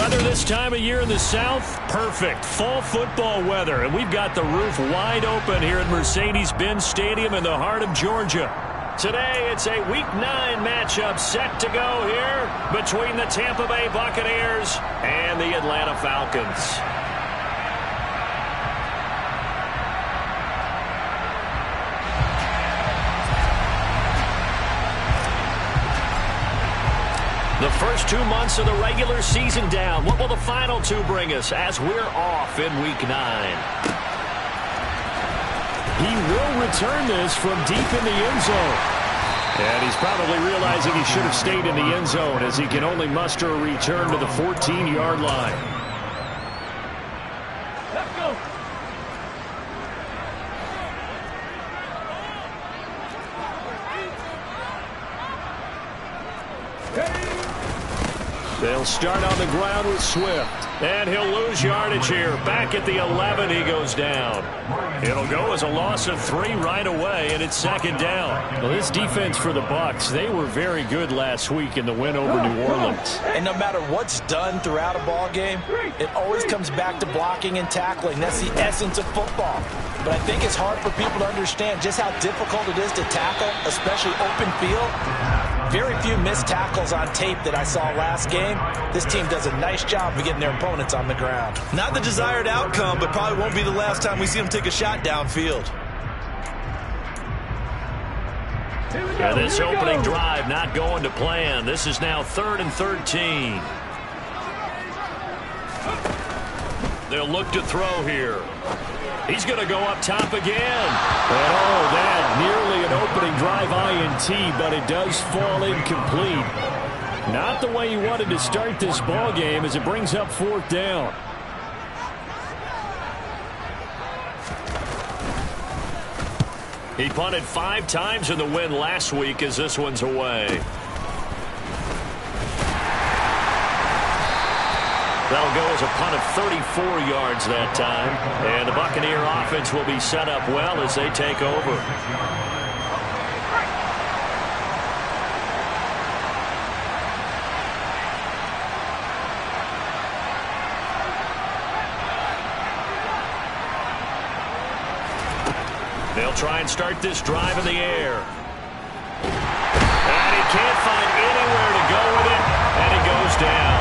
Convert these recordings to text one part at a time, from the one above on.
Weather this time of year in the South, perfect. Fall football weather, and we've got the roof wide open here at Mercedes-Benz Stadium in the heart of Georgia. Today, it's a Week 9 matchup set to go here between the Tampa Bay Buccaneers and the Atlanta Falcons. The first 2 months of the regular season down. What will the final 2 bring us as we're off in Week 9? He will return this from deep in the end zone. And he's probably realizing he should have stayed in the end zone as he can only muster a return to the 14-yard line. Let's go. They'll start on the ground with Swift. And he'll lose yardage here. Back at the 11, he goes down. It'll go as a loss of 3 right away, and it's second down. Well, this defense for the Bucs, they were very good last week in the win over New Orleans. And no matter what's done throughout a ball game, it always comes back to blocking and tackling. That's the essence of football. But I think it's hard for people to understand just how difficult it is to tackle, especially open field. Very few missed tackles on tape that I saw last game. This team does a nice job of getting their opponents on the ground. Not the desired outcome, but probably won't be the last time we see them take a shot downfield. And this opening drive not going to plan. This is now 3rd and 13. They'll look to throw here. He's going to go up top again. And oh, that nearly an opening drive INT, but it does fall incomplete. Not the way he wanted to start this ball game as it brings up 4th down. He punted 5 times in the win last week as this one's away. That'll go as a punt of 34 yards that time. And the Buccaneer offense will be set up well as they take over. They'll try and start this drive in the air. And he can't find anywhere to go with it, and he goes down.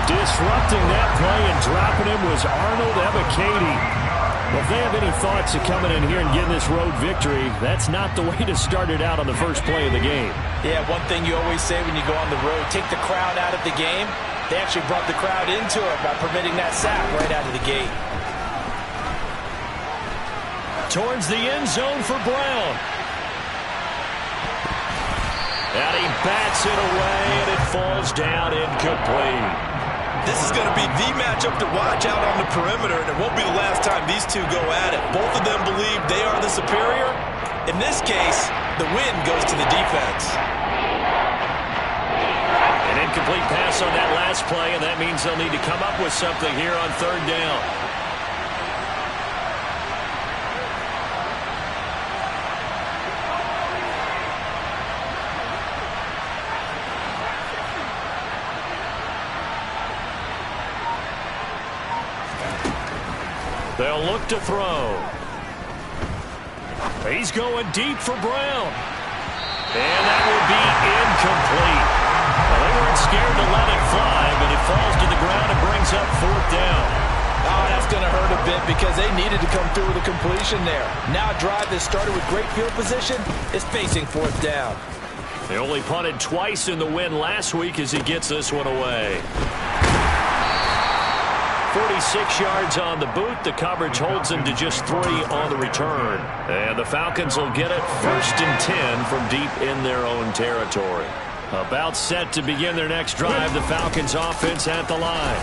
Disrupting that play and dropping him was Arnold Ebiketie. Well, if they have any thoughts of coming in here and getting this road victory, that's not the way to start it out on the first play of the game. Yeah, one thing you always say when you go on the road, take the crowd out of the game. They actually brought the crowd into it by permitting that sack right out of the gate. Towards the end zone for Brown. And he bats it away, and it falls down incomplete. This is going to be the matchup to watch out on the perimeter, and it won't be the last time these two go at it. Both of them believe they are the superior. In this case, the win goes to the defense. An incomplete pass on that last play, and that means they'll need to come up with something here on 3rd down. They'll look to throw. He's going deep for Brown. And that will be incomplete. Well, they weren't scared to let it fly, but it falls to the ground and brings up 4th down. Oh, that's going to hurt a bit because they needed to come through with a completion there. Now a drive that started with great field position is facing 4th down. They only punted twice in the win last week as he gets this one away. 46 yards on the boot. The coverage holds him to just 3 on the return. And the Falcons will get it 1st and 10 from deep in their own territory. About set to begin their next drive. The Falcons offense at the line.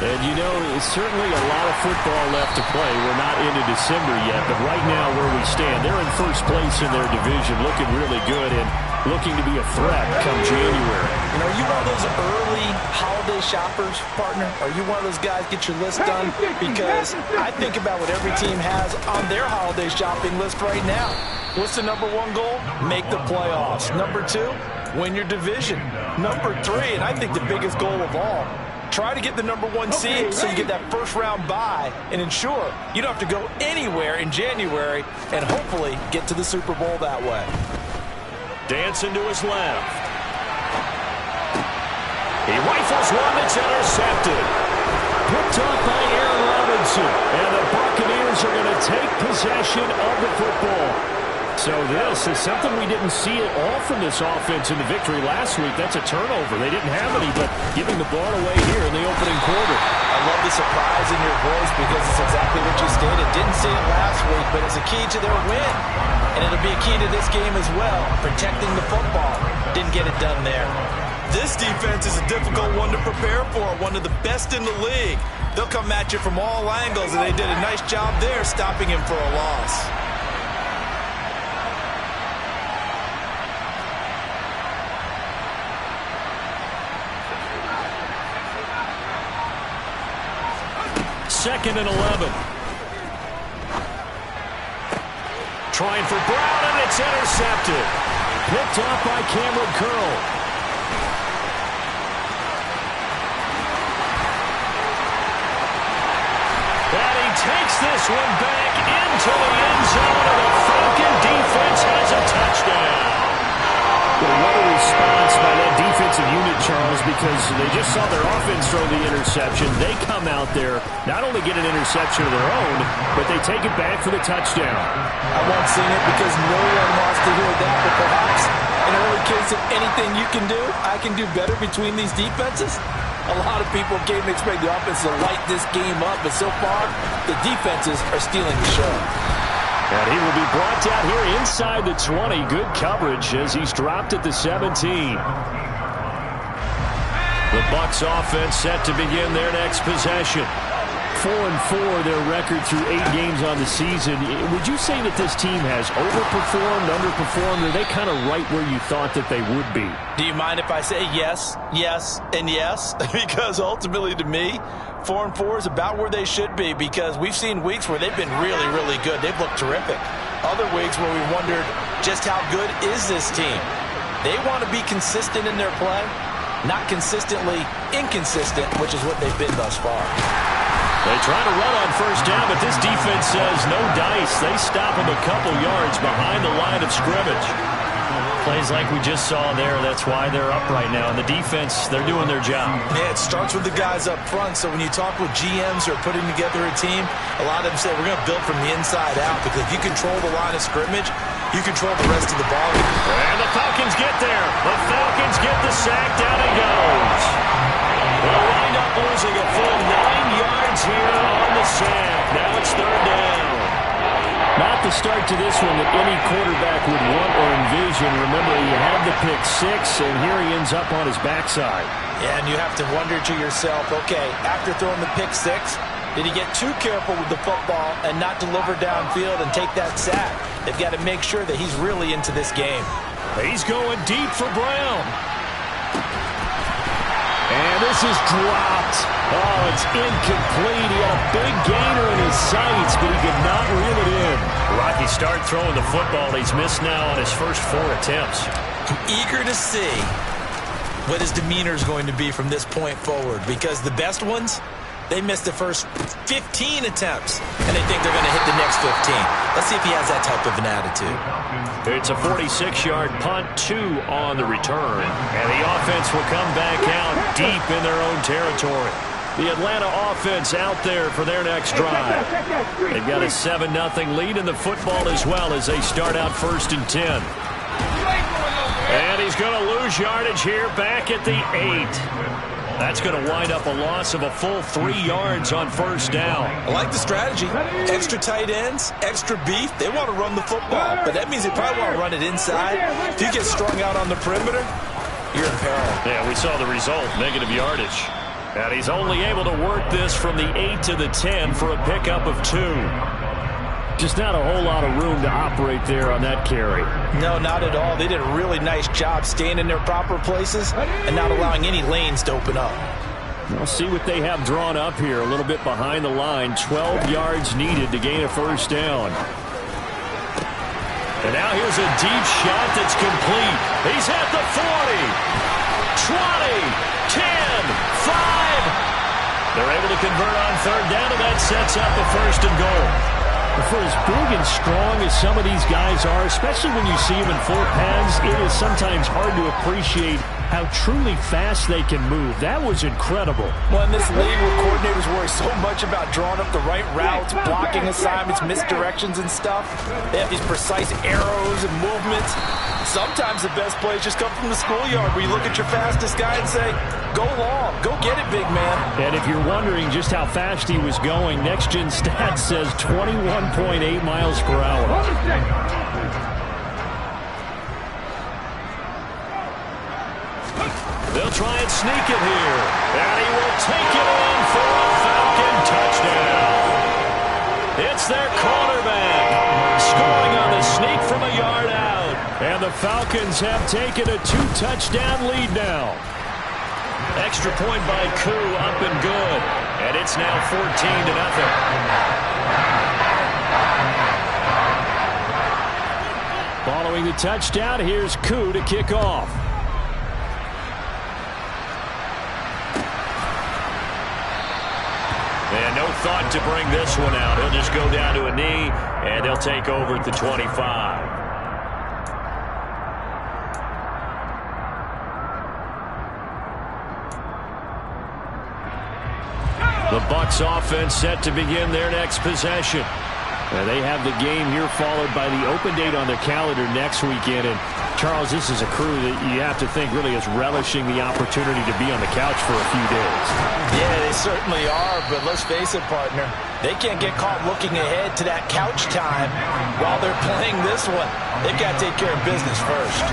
And you know, it's certainly a lot of football left to play. We're not into December yet, but right now where we stand, they're in first place in their division, looking really good and looking to be a threat come January. And are you one of those early holiday shoppers, partner? Are you one of those guys get your list done? Because I think about what every team has on their holiday shopping list right now. What's the number 1 goal? Make the playoffs. Number 2, win your division. Number 3, and I think the biggest goal of all, Try to get the #1 seed so you get that first-round bye and ensure you don't have to go anywhere in January and hopefully get to the Super Bowl that way. Dancing to his left. He rifles one that's intercepted. Picked off by Aaron Robinson. And the Buccaneers are going to take possession of the football. So this is something we didn't see at all from this offense in the victory last week. That's a turnover. They didn't have any, but giving the ball away here in the opening quarter. I love the surprise in your voice because it's exactly what you stated. Didn't see it last week, but it's a key to their win. And it'll be a key to this game as well, protecting the football. Didn't get it done there. This defense is a difficult one to prepare for, one of the best in the league. They'll come at you from all angles, and they did a nice job there stopping him for a loss. Second and 11. Trying for Brown, and it's intercepted. Picked off by Cameron Curl. And he takes this one back into the end zone, and the Falcon defense has a touchdown. Well, what a response by that defensive unit, Charles, because they just saw their offense throw the interception. They come out there, not only get an interception of their own, but they take it back for the touchdown. I won't sing it because no one wants to hear that, but perhaps in early case of anything you can do, I can do better between these defenses. A lot of people came to expect the offense to light this game up, but so far, the defenses are stealing the show. And he will be brought down here inside the 20. Good coverage as he's dropped at the 17. The Bucs offense set to begin their next possession. 4-4 their record through 8 games on the season. Would you say that this team has overperformed, underperformed, or are they kind of right where you thought that they would be? Do you mind if I say yes, yes, and yes? Because ultimately to me, 4-4 is about where they should be because we've seen weeks where they've been really, really good. They've looked terrific. Other weeks where we wondered just how good is this team. They want to be consistent in their play, not consistently inconsistent, which is what they've been thus far. They try to run on first down, but this defense says no dice. They stop them a couple yards behind the line of scrimmage. Plays like we just saw there, that's why they're up right now. And the defense, they're doing their job. Yeah, it starts with the guys up front. So when you talk with GMs who are putting together a team, a lot of them say we're going to build from the inside out because if you control the line of scrimmage, you control the rest of the ball. And the Falcons get there. The Falcons get the sack, down it goes. They'll wind up losing a full 9 yards here on the sack. Now it's third down. Not the start to this one that any quarterback would want or envision. Remember, he had the pick 6, and here he ends up on his backside. Yeah, and you have to wonder to yourself, okay, after throwing the pick 6, did he get too careful with the football and not deliver downfield and take that sack? They've got to make sure that he's really into this game. He's going deep for Brown. And this is dropped. Oh, it's incomplete. He had a big gainer in his sights, but he could not reel it in. Rocky start throwing the football. He's missed now on his first 4 attempts. I'm eager to see what his demeanor is going to be from this point forward because the best ones, they missed the first 15 attempts, and they think they're going to hit the next 15. Let's see if he has that type of an attitude. It's a 46-yard punt, 2 on the return. And the offense will come back out deep in their own territory. The Atlanta offense out there for their next drive. They've got a 7-0 lead in the football as well as they start out 1st and 10. And he's going to lose yardage here back at the 8. That's going to wind up a loss of a full 3 yards on first down. I like the strategy. Extra tight ends, extra beef. They want to run the football, but that means they probably want to run it inside. If you get strung out on the perimeter, you're in peril. Yeah, we saw the result, negative yardage. And he's only able to work this from the 8 to the 10 for a pickup of 2. Just not a whole lot of room to operate there on that carry. No, not at all. They did a really nice job staying in their proper places and not allowing any lanes to open up. We'll see what they have drawn up here. A little bit behind the line. 12 yards needed to gain a first down. And now here's a deep shot that's complete. He's at the 40, 20, 10, 5, They're able to convert on third down, and that sets up a 1st and goal. For as big and strong as some of these guys are, especially when you see them in full pads, it is sometimes hard to appreciate how truly fast they can move. That was incredible. Well, in this league where coordinators worry so much about drawing up the right routes, blocking assignments, misdirections and stuff, they have these precise arrows and movements. Sometimes the best plays just come from the schoolyard where you look at your fastest guy and say, go long, go get it, big man. And if you're wondering just how fast he was going, Next Gen Stats says 21.8 miles per hour. They'll try and sneak it here. And he will take it in for a Falcon touchdown. It's their cornerback scoring on the sneak from a yard out. And the Falcons have taken a 2-touchdown lead now. Extra point by Koo, up and good. And it's now 14-0. Following the touchdown, here's Koo to kick off. And no thought to bring this one out. He'll just go down to a knee, and they'll take over at the 25. The Bucs offense set to begin their next possession. They have the game here followed by the open date on their calendar next weekend. And, Charles, this is a crew that you have to think really is relishing the opportunity to be on the couch for a few days. Yeah, they certainly are, but let's face it, partner. They can't get caught looking ahead to that couch time while they're playing this one. They've got to take care of business first.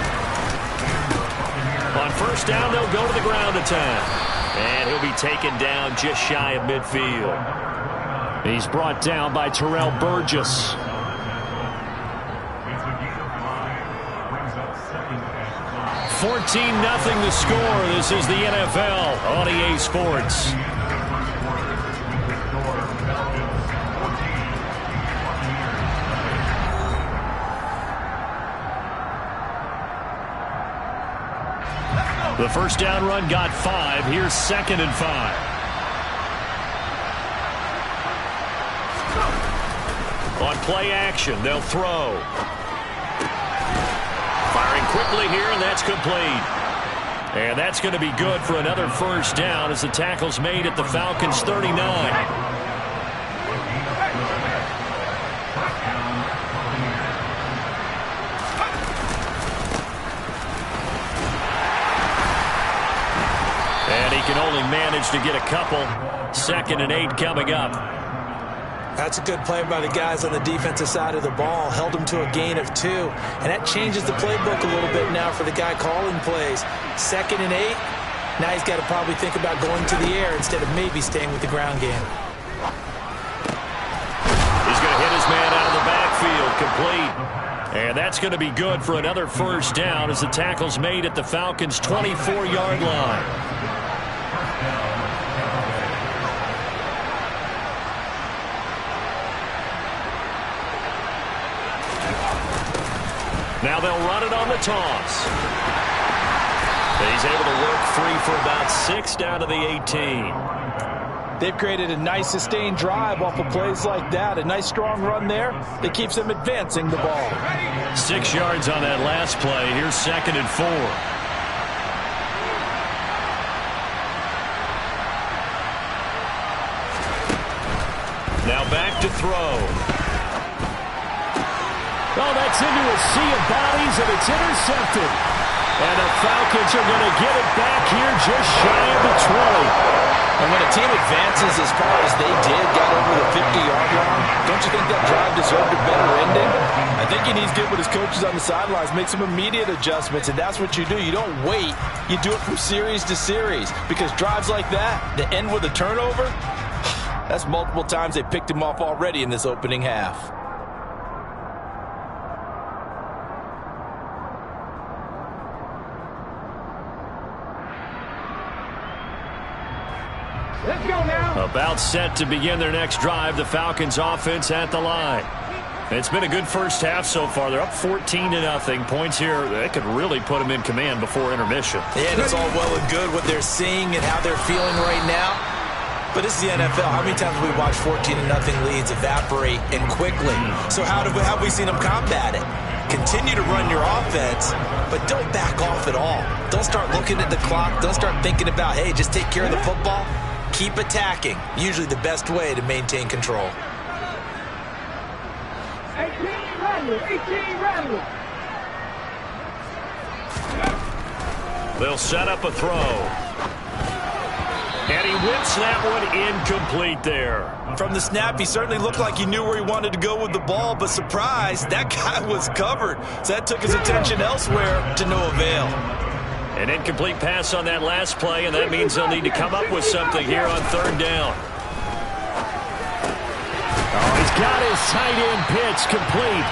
On 1st down, they'll go to the ground attack. And he'll be taken down just shy of midfield. He's brought down by Terrell Burgess. 14-0 the score. This is the NFL on EA Sports. The 1st down run got 5. Here's 2nd and 5. On play action, they'll throw. Firing quickly here, and that's complete. And that's going to be good for another 1st down as the tackle's made at the Falcons' 39. And he can only manage to get a couple. 2nd and 8 coming up. That's a good play by the guys on the defensive side of the ball. Held them to a gain of 2. And that changes the playbook a little bit now for the guy calling plays. 2nd and 8. Now he's got to probably think about going to the air instead of maybe staying with the ground game. He's going to hit his man out of the backfield. Complete. And that's going to be good for another 1st down as the tackle's made at the Falcons' 24-yard line. Now they'll run it on the toss. He's able to work free for about 6 down to the 18. They've created a nice sustained drive off of plays like that. A nice strong run there that keeps them advancing the ball. 6 yards on that last play. Here's 2nd and 4. Now back to throw. Oh, that's into a sea of bodies, and it's intercepted. And the Falcons are going to get it back here just shy of the 20. And when a team advances as far as they did, got over the 50-yard line, don't you think that drive deserved a better ending? I think he needs to get with his coaches on the sidelines, make some immediate adjustments, and that's what you do. You don't wait. You do it from series to series, because drives like that end with a turnover, that's multiple times they picked him off already in this opening half. Let's go now. About set to begin their next drive. The Falcons offense at the line. It's been a good first half so far. They're up 14-0. Points here, they could really put them in command before intermission. Yeah, and it's all well and good what they're seeing and how they're feeling right now. But this is the NFL. How many times have we watched 14-0 leads evaporate and quickly? So how have we seen them combat it? Continue to run your offense, but don't back off at all. Don't start looking at the clock. Don't start thinking about, hey, just take care of the football. Keep attacking. Usually the best way to maintain control. 18 Rattler. They'll set up a throw. And he whips that one incomplete there. From the snap, he certainly looked like he knew where he wanted to go with the ball, but surprise, that guy was covered. So that took his attention elsewhere to no avail. An incomplete pass on that last play, and that means they'll need to come up with something here on third down. Oh, he's got his tight end pitch complete.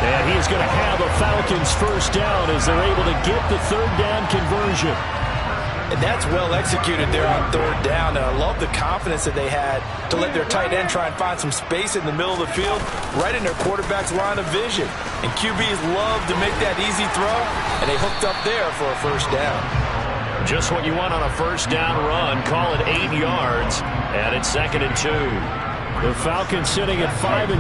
And he's going to have a Falcons first down as they're able to get the third down conversion. And that's well executed there on third down. And I love the confidence that they had to let their tight end try and find some space in the middle of the field, right in their quarterback's line of vision. And QBs love to make that easy throw, and they hooked up there for a first down. Just what you want on a first down run. Call it 8 yards, and it's 2nd and 2. The Falcons sitting at 5-2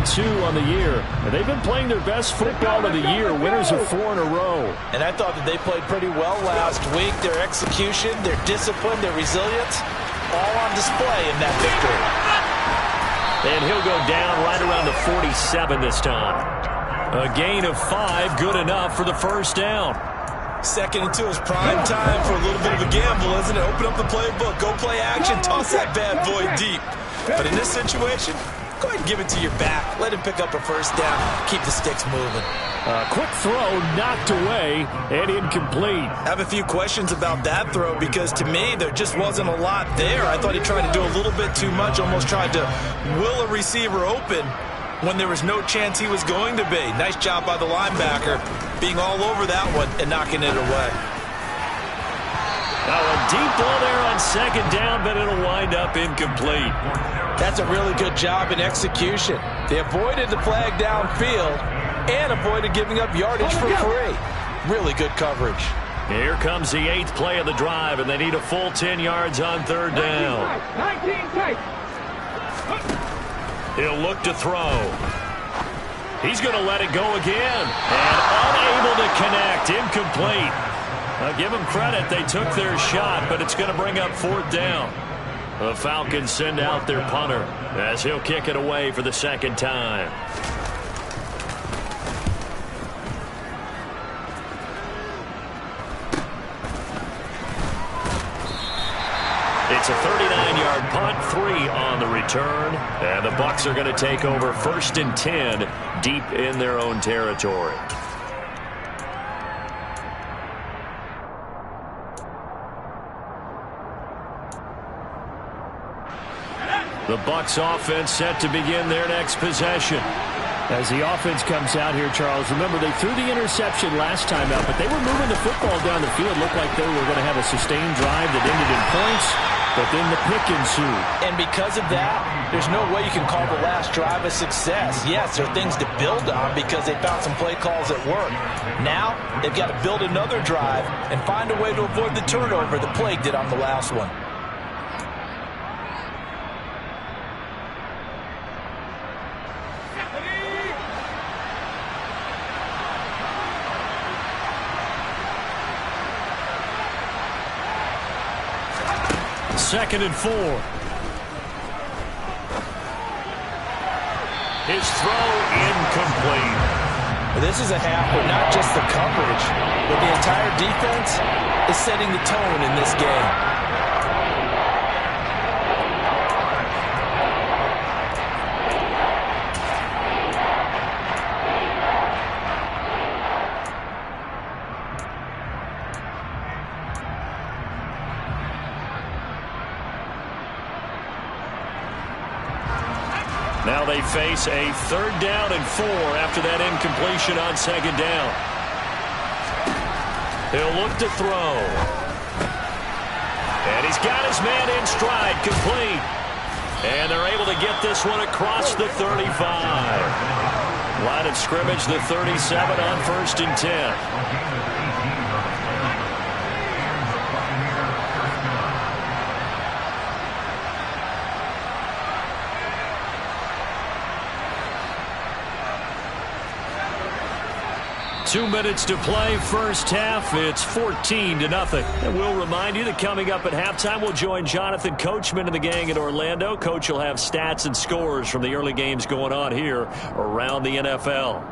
on the year. And they've been playing their best football of the year. Winners of 4 in a row. And I thought that they played pretty well last week. Their execution, their discipline, their resilience, all on display in that victory. And he'll go down right around the 47 this time. A gain of 5, good enough for the first down. 2nd and 2 is prime time for a little bit of a gamble, isn't it? Open up the playbook, go play action, toss that bad boy deep. But in this situation, go ahead and give it to your back. Let him pick up a first down. Keep the sticks moving. A quick throw knocked away and incomplete. I have a few questions about that throw because to me there just wasn't a lot there. I thought he tried to do a little bit too much, almost tried to will a receiver open when there was no chance he was going to be. Nice job by the linebacker being all over that one and knocking it away. Now a deep ball there on 2nd down, but it'll wind up incomplete. That's a really good job in execution. They avoided the flag downfield and avoided giving up yardage for free. Really good coverage. Here comes the 8th play of the drive, and they need a full 10 yards on third down. 19 tight. He'll look to throw. He's going to let it go again. And unable to connect. Incomplete. I'll give them credit. They took their shot, but it's going to bring up 4th down. The Falcons send out their punter as he'll kick it away for the 2nd time. It's a 39-yard punt, 3 on the return, and the Bucs are going to take over 1st and 10 deep in their own territory. The Bucs offense set to begin their next possession. As the offense comes out here, Charles, remember they threw the interception last time out, but they were moving the football down the field. Looked like they were going to have a sustained drive that ended in points, but then the pick ensued. And because of that, there's no way you can call the last drive a success. Yes, there are things to build on because they found some play calls that work. Now, they've got to build another drive and find a way to avoid the turnover that plagued it on the last one. Second and 4. His throw incomplete. This is a half where not just the coverage, but the entire defense is setting the tone in this game. Now they face a 3rd down and 4 after that incompletion on 2nd down. He'll look to throw. And he's got his man in stride, complete. And they're able to get this one across the 35. Line of scrimmage, the 37 on 1st and 10. 2 minutes to play first half. It's 14-0. And we'll remind you that coming up at halftime, we'll join Jonathan Coachman and the gang in Orlando. Coach will have stats and scores from the early games going on here around the NFL.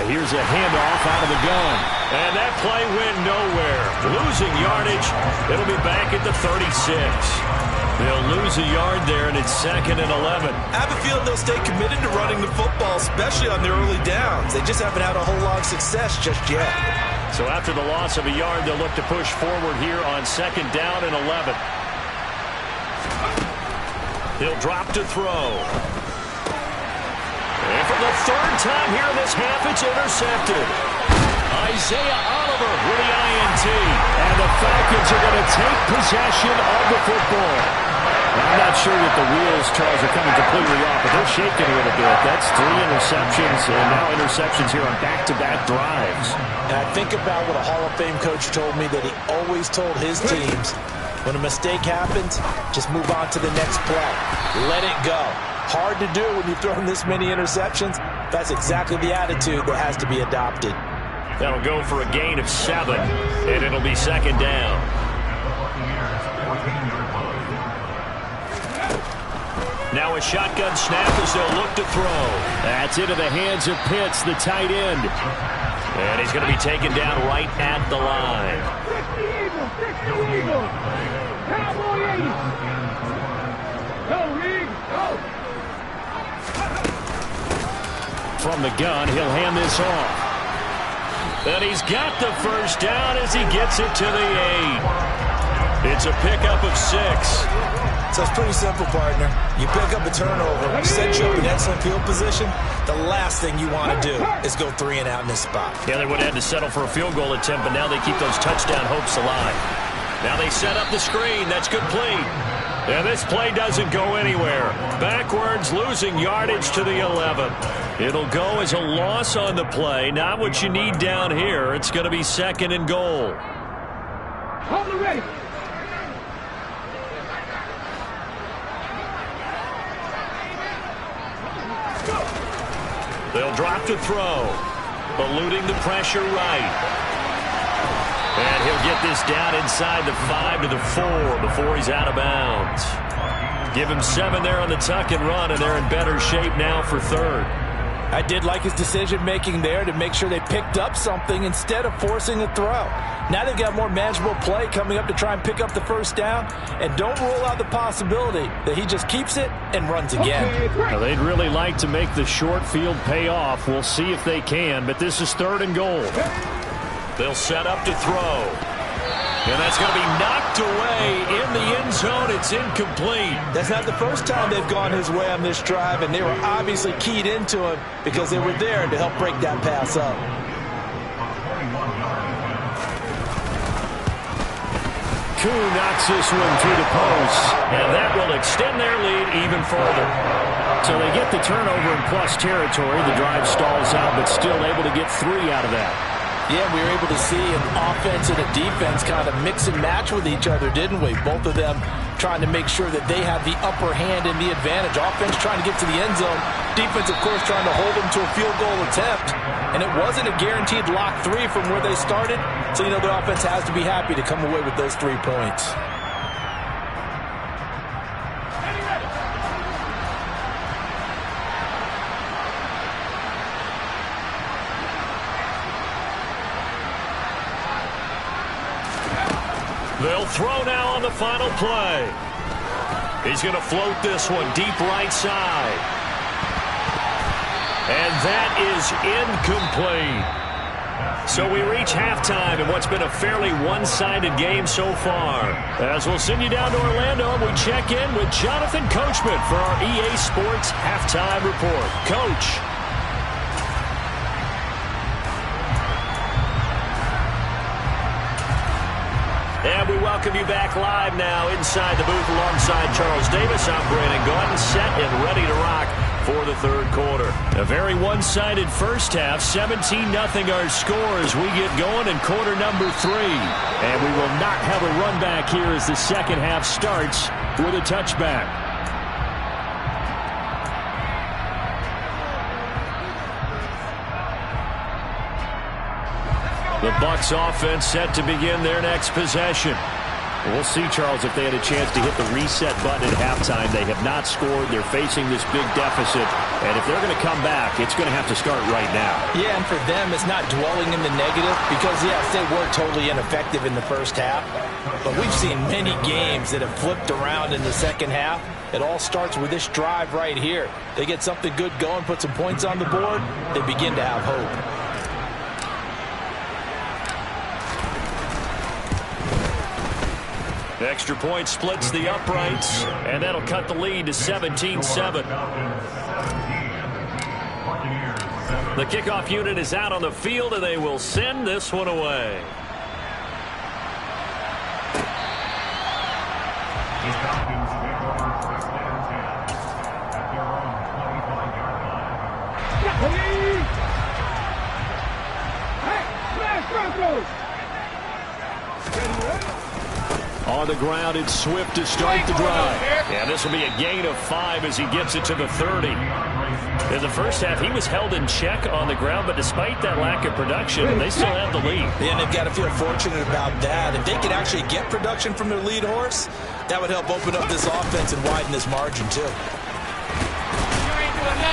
Here's a handoff out of the gun. And that play went nowhere. Losing yardage. It'll be back at the 36. They'll lose a yard there, and it's 2nd and 11. I have a feeling they'll stay committed to running the football, especially on their early downs. They just haven't had a whole lot of success just yet. So after the loss of a yard, they'll look to push forward here on 2nd down and 11. He'll drop to throw. And for the 3rd time here in this half, it's intercepted. Isaiah Oliver with the INT. And the Falcons are going to take possession of the football. I'm not sure that the wheels, Charles, are coming completely off, but they're shaking a little bit. That's 3 interceptions, and now interceptions here on back-to-back drives. And I think about what a Hall of Fame coach told me that he always told his teams, when a mistake happens, just move on to the next play. Let it go. Hard to do when you've thrown this many interceptions. That's exactly the attitude that has to be adopted. That'll go for a gain of 7, and it'll be 2nd down. Now a shotgun snap as they'll look to throw. That's into the hands of Pitts, the tight end. And he's going to be taken down right at the line. 60 Eagles. Cowboy 80. Go, Reed. Go. From the gun, he'll hand this off. And he's got the first down as he gets it to the 8. It's a pickup of 6. So it's pretty simple, partner. You pick up a turnover, set you up in excellent field position. The last thing you want to do is go 3 and out in this spot. Yeah, they would have had to settle for a field goal attempt, but now they keep those touchdown hopes alive. Now they set up the screen. That's complete. And this play doesn't go anywhere. Backwards, losing yardage to the 11. It'll go as a loss on the play. Not what you need down here. It's going to be 2nd and goal. Hold it ready. They'll drop to throw. Eluding the pressure right. And he'll get this down inside the 5 to the 4 before he's out of bounds. Give him 7 there on the tuck and run, and they're in better shape now for 3rd. I did like his decision-making there to make sure they picked up something instead of forcing a throw. Now they've got more manageable play coming up to try and pick up the first down, and don't rule out the possibility that he just keeps it and runs again. Now, they'd really like to make the short field pay off. We'll see if they can, but this is 3rd and goal. They'll set up to throw. And that's going to be knocked away in the end zone. It's incomplete. That's not the first time they've gone his way on this drive, and they were obviously keyed into him because they were there to help break that pass up. Koo knocks this one through the post. And that will extend their lead even further. So they get the turnover in plus territory. The drive stalls out, but still able to get 3 out of that. Yeah, we were able to see an offense and a defense kind of mix and match with each other, didn't we? Both of them trying to make sure that they have the upper hand and the advantage. Offense trying to get to the end zone. Defense, of course, trying to hold them to a field goal attempt. And it wasn't a guaranteed lock 3 from where they started. So, you know, the offense has to be happy to come away with those 3 points. They'll throw now on the final play. He's going to float this one deep right side. And that is incomplete. So we reach halftime in what's been a fairly one-sided game so far. As we'll send you down to Orlando, and we check in with Jonathan Coachman for our EA Sports Halftime Report. Coach. And we welcome you back live now inside the booth alongside Charles Davis. I'm Brandon Gaudin, set and ready to rock for the third quarter. A very one-sided first half. 17-0 our score as we get going in quarter number 3. And we will not have a run back here as the second half starts with a touchback. The Bucs offense set to begin their next possession. We'll see, Charles, if they had a chance to hit the reset button at halftime. They have not scored. They're facing this big deficit. And if they're going to come back, it's going to have to start right now. Yeah, and for them, it's not dwelling in the negative because, yes, they were totally ineffective in the first half. But we've seen many games that have flipped around in the second half. It all starts with this drive right here. They get something good going, put some points on the board, they begin to have hope. The extra point splits the uprights, and that'll cut the lead to 17-7. The kickoff unit is out on the field, and they will send this one away. On the ground, it's Swift to start the drive. And this will be a gain of 5 as he gets it to the 30. In the first half, he was held in check on the ground, but despite that lack of production, they still have the lead. And they've got to feel fortunate about that. If they could actually get production from their lead horse, that would help open up this offense and widen this margin, too.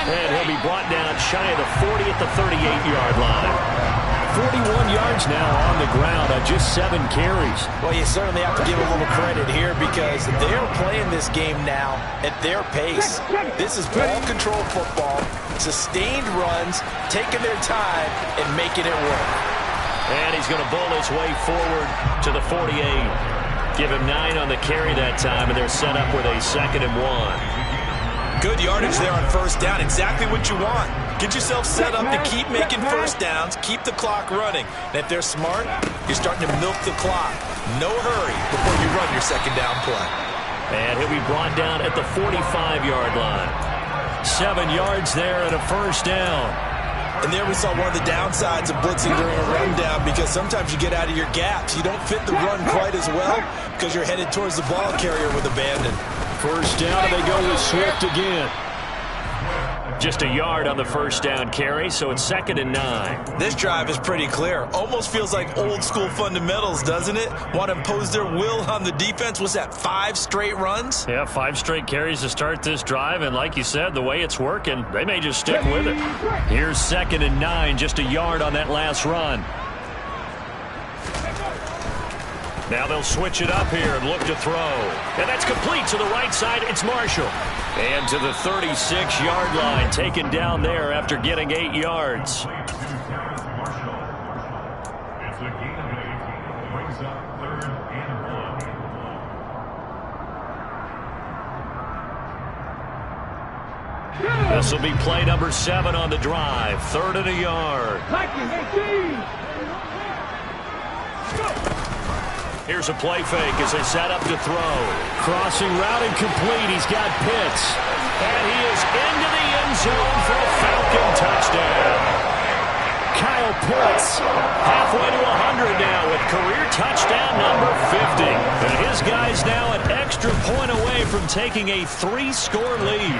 And he'll be brought down shy of the 40 at the 38-yard line. 41 yards now on the ground on just 7 carries. Well, you certainly have to give a little credit here because they're playing this game now at their pace. This is ball control football, sustained runs, taking their time, and making it work. And he's going to bowl his way forward to the 48. Give him 9 on the carry that time, and they're set up with a 2nd and 1. Good yardage there on first down. Exactly what you want. Get yourself set up to keep making first downs, keep the clock running. And if they're smart, you're starting to milk the clock. No hurry before you run your second down play. And he'll be brought down at the 45-yard line. 7 yards there and a first down. And there we saw one of the downsides of blitzing during a rundown because sometimes you get out of your gaps. You don't fit the run quite as well because you're headed towards the ball carrier with abandon. First down, and they go with Swift again. Just a yard on the first down carry, so it's 2nd and 9. This drive is pretty clear. Almost feels like old school fundamentals, doesn't it? Want to impose their will on the defense. What's that, 5 straight runs? Yeah, 5 straight carries to start this drive, and like you said, the way it's working, they may just stick with it. Here's 2nd and 9, just a yard on that last run. Now they'll switch it up here and look to throw. And that's complete to the right side. It's Marshall. And to the 36-yard line, taken down there after getting 8 yards. This will be play number 7 on the drive. 3rd and a yard. Here's a play fake as they set up to throw. Crossing route incomplete. He's got Pitts. And he is into the end zone for a Falcon touchdown. Kyle Pitts halfway to 100 now with career touchdown number 50. And his guy's now an extra point away from taking a 3-score lead.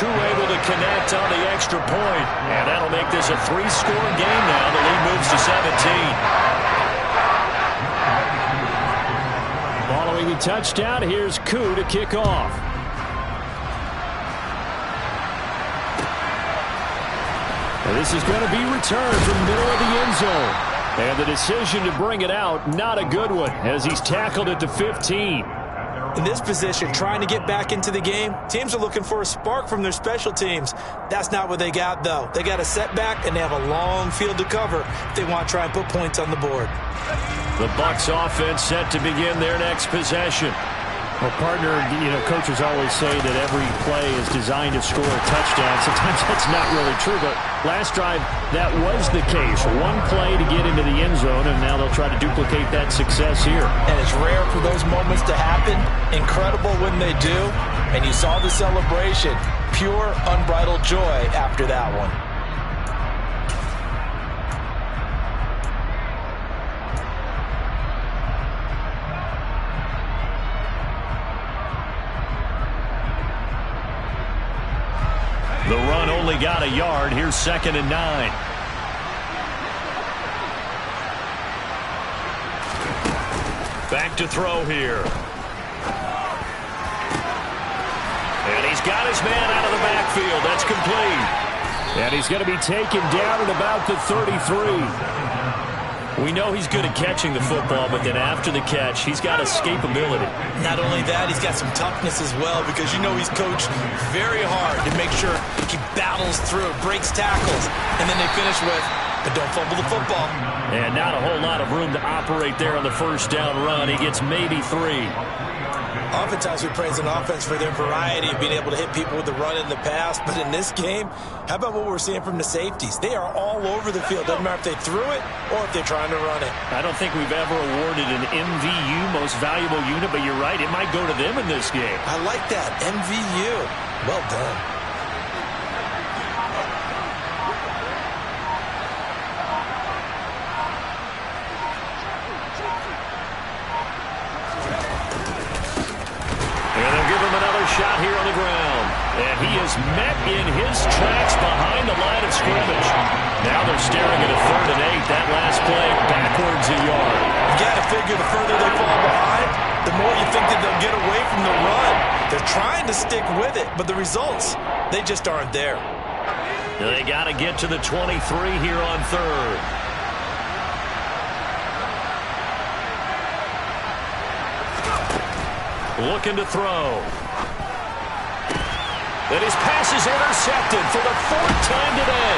Koo able to connect on the extra point. And that'll make this a 3-score game now. The lead moves to 17. Following the touchdown, here's Koo to kick off. And this is going to be returned from the middle of the end zone. And the decision to bring it out, not a good one, as he's tackled at the 15. In this position, trying to get back into the game, teams are looking for a spark from their special teams. That's not what they got, though. They got a setback, and they have a long field to cover if they want to try and put points on the board. The Bucs offense set to begin their next possession. Well, partner, coaches always say that every play is designed to score a touchdown. Sometimes that's not really true, but last drive, that was the case. One play to get into the end zone, and now they'll try to duplicate that success here. And it's rare for those moments to happen. Incredible when they do. And you saw the celebration. pure, unbridled joy after that one. The run only got a yard. Here's 2nd and 9. Back to throw here. And he's got his man out of the backfield. That's complete. And he's going to be taken down at about the 33. We know he's good at catching the football, but then after the catch, he's got escapability. Not only that, he's got some toughness as well, because you know he's coached very hard to make sure he battles through, breaks tackles, and then they finish with, but don't fumble the football. And not a whole lot of room to operate there on the first down run. He gets maybe 3. Oftentimes we praise an offense for their variety of being able to hit people with the run in the past, but in this game, how about what we're seeing from the safeties? They are all over the field. Doesn't matter if they threw it or if they're trying to run it. I don't think we've ever awarded an MVU, most valuable unit, but you're right, it might go to them in this game. I like that, MVU. Well done. Shot here on the ground. And he is met in his tracks behind the line of scrimmage. Now they're staring at a 3rd and 8. That last play backwards a yard. You got to figure the further they fall behind, the more you think that they'll get away from the run. They're trying to stick with it, but the results, they just aren't there. They got to get to the 23 here on 3rd. Looking to throw. And his pass is intercepted for the 4th time today.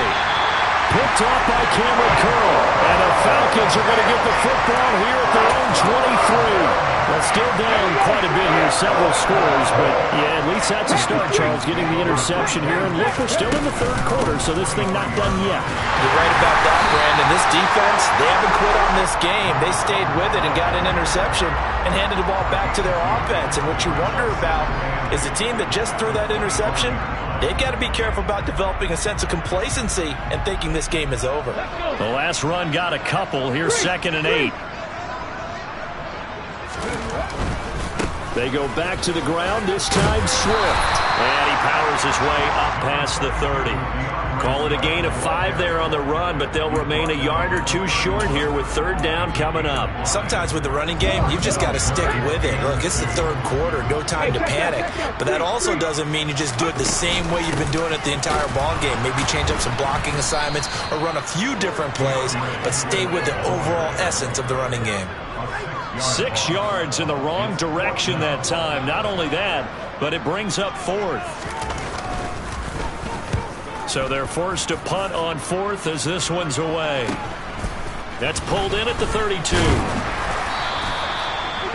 Picked off by Cameron Curl. And the Falcons are going to get the football here at their own 23. Well, still down quite a bit here, several scores. But, yeah, at least that's a start, Charles, getting the interception here. And look, we're still in the 3rd quarter, so this thing not done yet. You're right about that, Brandon. This defense, they haven't quit on this game. They stayed with it and got an interception and handed the ball back to their offense. And what you wonder about is the team that just threw that interception, they've got to be careful about developing a sense of complacency and thinking this game is over. The last run got a couple. Here's 2nd and 8. They go back to the ground, this time Swift. And he powers his way up past the 30. Call it a gain of 5 there on the run, but they'll remain a yard or 2 short here with 3rd down coming up. Sometimes with the running game, you've just got to stick with it. Look, it's the 3rd quarter, no time to panic. But that also doesn't mean you just do it the same way you've been doing it the entire ball game. Maybe change up some blocking assignments or run a few different plays, but stay with the overall essence of the running game. 6 yards in the wrong direction that time. Not only that, but it brings up 4th. So they're forced to punt on 4th as this one's away. That's pulled in at the 32.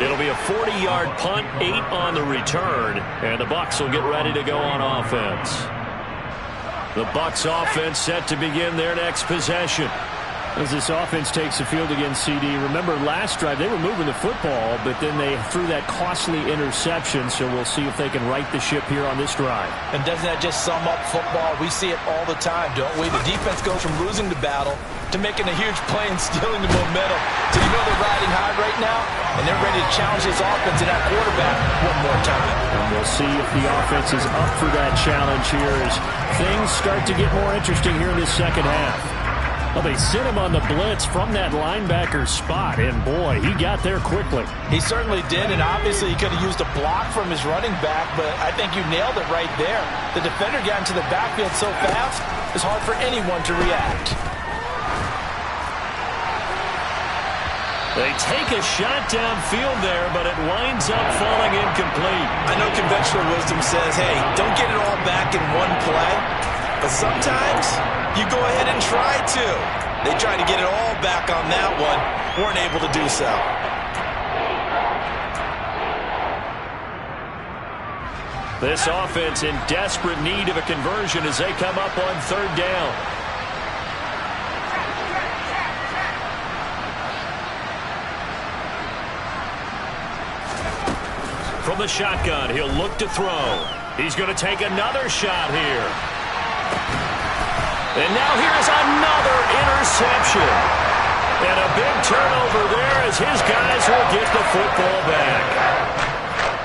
It'll be a 40-yard punt, 8 on the return, and the Bucs will get ready to go on offense. The Bucs offense set to begin their next possession. As this offense takes the field against CD, remember last drive they were moving the football, but then they threw that costly interception, so we'll see if they can right the ship here on this drive. And doesn't that just sum up football? We see it all the time, don't we? The defense goes from losing the battle to making a huge play and stealing the momentum. So you know they're riding high right now, and they're ready to challenge this offense and that quarterback one more time. And we'll see if the offense is up for that challenge here as things start to get more interesting here in this second half. Well, they sent him on the blitz from that linebacker spot, and boy, he got there quickly. He certainly did, and obviously he could have used a block from his running back, but I think you nailed it right there. The defender got into the backfield so fast, it's hard for anyone to react. They take a shot downfield there, but it winds up falling incomplete. I know conventional wisdom says, hey, don't get it all back in one play, but sometimes you go ahead and try to. They tried to get it all back on that one, weren't able to do so. This offense in desperate need of a conversion as they come up on 3rd down. From the shotgun, he'll look to throw. He's going to take another shot here. And now here's another interception. And a big turnover there as his guys will get the football back.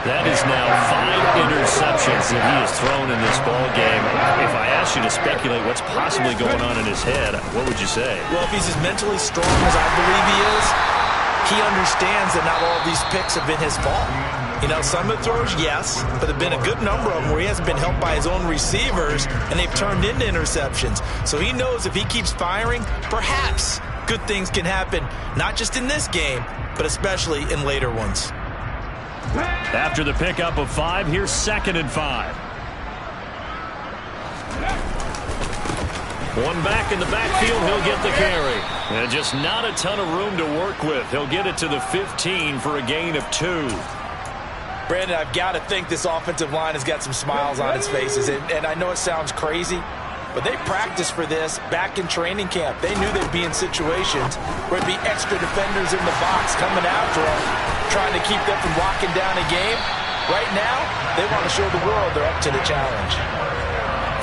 That is now 5 interceptions that he has thrown in this ball game. If I asked you to speculate what's possibly going on in his head, what would you say? Well, if he's as mentally strong as I believe he is, he understands that not all of these picks have been his fault. You know, some of the throws, yes, but there have been a good number of them where he hasn't been helped by his own receivers, and they've turned into interceptions. So he knows if he keeps firing, perhaps good things can happen, not just in this game, but especially in later ones. After the pickup of 5, here's 2nd and 5. One back in the backfield, he'll get the carry. And just not a ton of room to work with. He'll get it to the 15 for a gain of 2. Brandon, I've got to think this offensive line has got some smiles on its faces. And I know it sounds crazy, but they practiced for this back in training camp. They knew they'd be in situations where it'd be extra defenders in the box coming after them, trying to keep them from locking down a game. Right now, they want to show the world they're up to the challenge.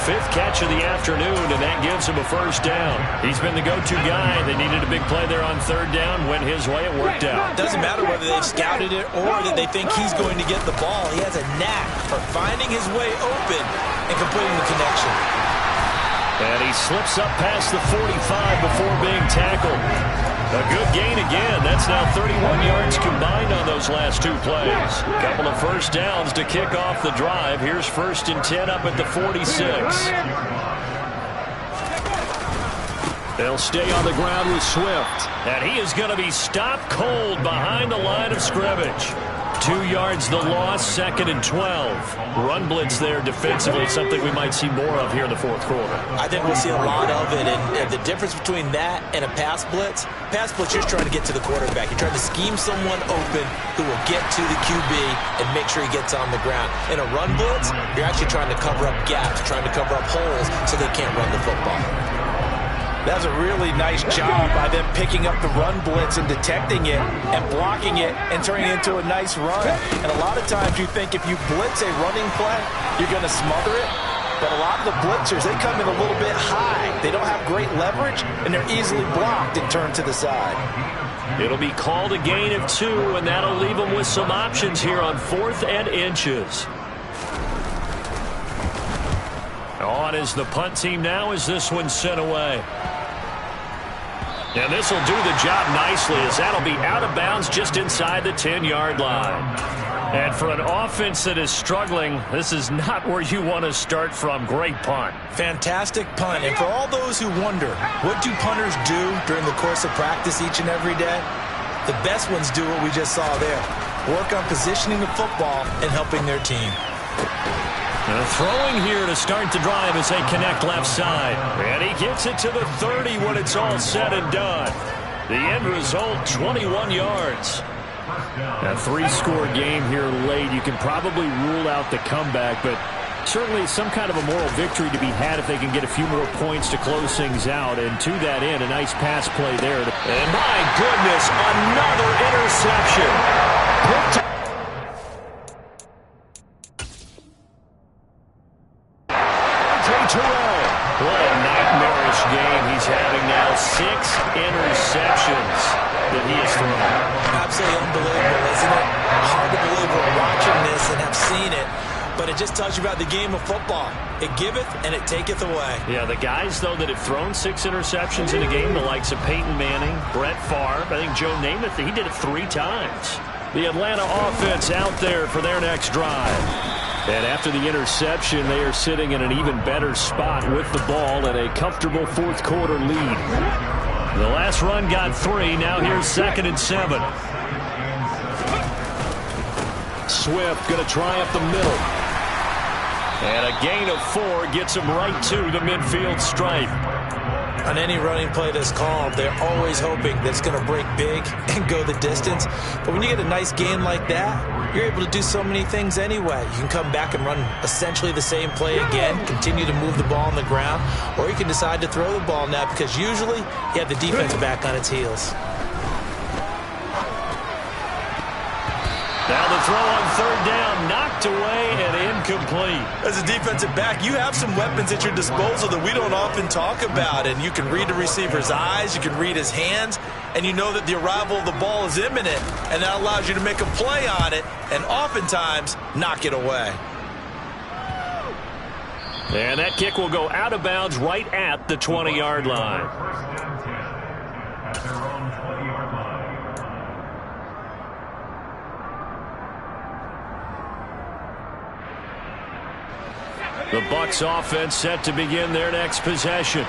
5th catch of the afternoon, and that gives him a first down. He's been the go-to guy. They needed a big play there on 3rd down. Went his way. It worked out. Doesn't matter whether they've scouted it or that they think he's going to get the ball. He has a knack for finding his way open and completing the connection. And he slips up past the 45 before being tackled. A good gain again. That's now 31 yards combined on those last 2 plays. Couple of first downs to kick off the drive. Here's 1st and 10 up at the 46. They'll stay on the ground with Swift. And he is going to be stopped cold behind the line of scrimmage. 2 yards the loss, 2nd and 12. Run blitz there defensively, something we might see more of here in the 4th quarter. I think we'll see a lot of it, and the difference between that and a pass blitz, you're just trying to get to the quarterback. You're trying to scheme someone open who will get to the QB and make sure he gets on the ground. In a run blitz, you're actually trying to cover up gaps, trying to cover up holes so they can't run the football. That was a really nice job by them picking up the run blitz and detecting it and blocking it and turning it into a nice run. And a lot of times you think if you blitz a running play, you're going to smother it. But a lot of the blitzers, they come in a little bit high. They don't have great leverage, and they're easily blocked and turned to the side. It'll be called a gain of 2, and that'll leave them with some options here on 4th and inches. On is the punt team now as this one's sent away. And this will do the job nicely as that'll be out of bounds just inside the 10-yard line. And for an offense that is struggling, this is not where you want to start from. Great punt. Fantastic punt. And for all those who wonder, what do punters do during the course of practice each and every day? The best ones do what we just saw there. Work on positioning the football and helping their team. Throwing here to start the drive as they connect left side. And he gets it to the 30 when it's all said and done. The end result, 21 yards. A 3-score game here late. You can probably rule out the comeback, but certainly some kind of a moral victory to be had if they can get a few more points to close things out. And to that end, a nice pass play there. And my goodness, another interception. What a nightmarish game he's having now. 6 interceptions that he has thrown. Absolutely unbelievable, isn't it? Hard to believe we're watching this and have seen it, but it just tells you about the game of football. It giveth and it taketh away. Yeah, the guys, though, that have thrown 6 interceptions in a game, the likes of Peyton Manning, Brett Favre, I think Joe Namath, he did it 3 times. The Atlanta offense out there for their next drive. And after the interception, they are sitting in an even better spot with the ball and a comfortable 4th quarter lead. The last run got 3. Now here's 2nd and 7. Swift going to try up the middle. And a gain of 4 gets him right to the midfield stripe. On any running play that's called, they're always hoping that it's going to break big and go the distance. But when you get a nice gain like that, you're able to do so many things anyway. You can come back and run essentially the same play again, continue to move the ball on the ground, or you can decide to throw the ball now because usually you have the defense back on its heels. Now the throw on third down, knocked away and incomplete. As a defensive back, you have some weapons at your disposal that we don't often talk about, and you can read the receiver's eyes, you can read his hands, and you know that the arrival of the ball is imminent, and that allows you to make a play on it and oftentimes knock it away. And that kick will go out of bounds right at the 20-yard line. The Bucs offense set to begin their next possession.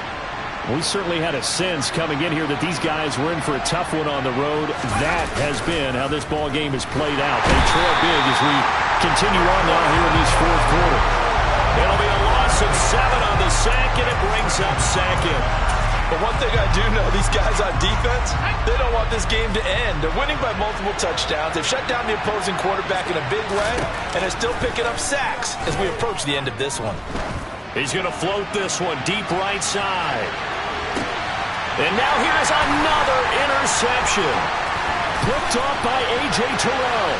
We certainly had a sense coming in here that these guys were in for a tough one on the road. That has been how this ball game has played out. They trail big as we continue on now here in this fourth quarter. It'll be a loss of 7 on the sack, and it brings up second. But one thing I do know, these guys on defense, they don't want this game to end. They're winning by multiple touchdowns. They've shut down the opposing quarterback in a big way, and they're still picking up sacks as we approach the end of this one. He's going to float this one deep right side. And now here's another interception. Picked off by A.J. Terrell.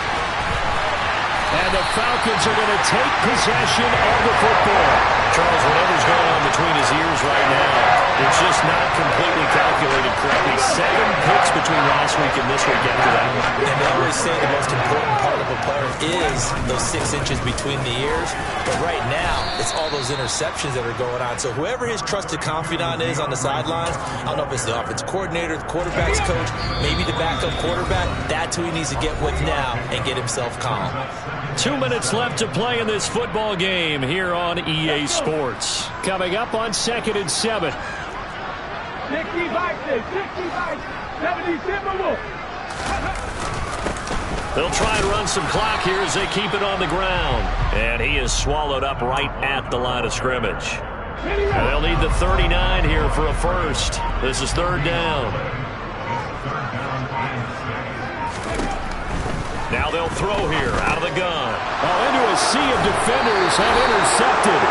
And the Falcons are going to take possession of the football. Charles, whatever's going on between his ears right now, it's just not completely calculated correctly. 7 picks between last week and this week after that one. And they always say the most important part of a player is those 6 inches between the ears. But right now, it's all those interceptions that are going on. So whoever his trusted confidant is on the sidelines, I don't know if it's the offense coordinator, the quarterback's coach, maybe the backup quarterback, that's who he needs to get with now and get himself calm. 2 minutes left to play in this football game here on EA Sports. Coming up on 2nd and 7. 65, 77. They'll try and run some clock here as they keep it on the ground. And he is swallowed up right at the line of scrimmage. And they'll need the 39 here for a first. This is third down. Now they'll throw here out of the gun. Into a sea of defenders and intercepted.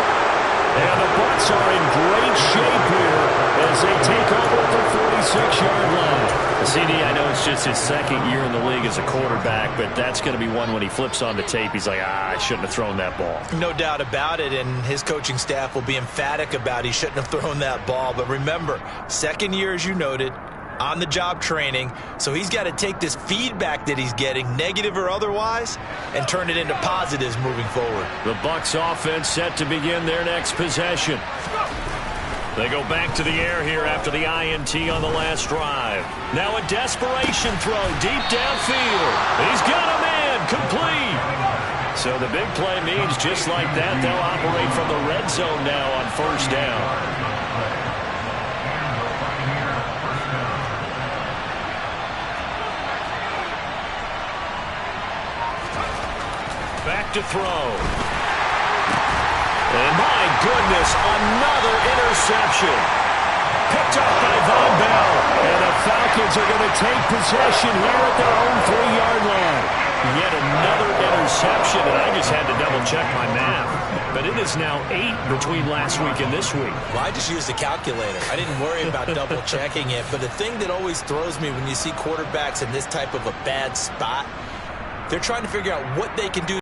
And the Bucs are in great shape here as they take over at the 46-yard line. CD, I know it's just his second year in the league as a quarterback, but that's going to be one when he flips on the tape. He's like, I shouldn't have thrown that ball. No doubt about it, and his coaching staff will be emphatic about he shouldn't have thrown that ball. But remember, second year, as you noted, on-the-job training, so he's got to take this feedback that he's getting, negative or otherwise, and turn it into positives moving forward. The Bucs offense set to begin their next possession. They go back to the air here after the INT on the last drive. Now a desperation throw deep downfield. He's got a man complete. So the big play means just like that, they'll operate from the red zone now on first down. Back to throw. And my goodness, another interception. Picked up by Von Bell. And the Falcons are going to take possession here at their own 3-yard line. Yet another interception, and I just had to double-check my math. But it is now 8 between last week and this week. Well, I just used a calculator. I didn't worry about double-checking it. But the thing that always throws me when you see quarterbacks in this type of a bad spot, they're trying to figure out what they can do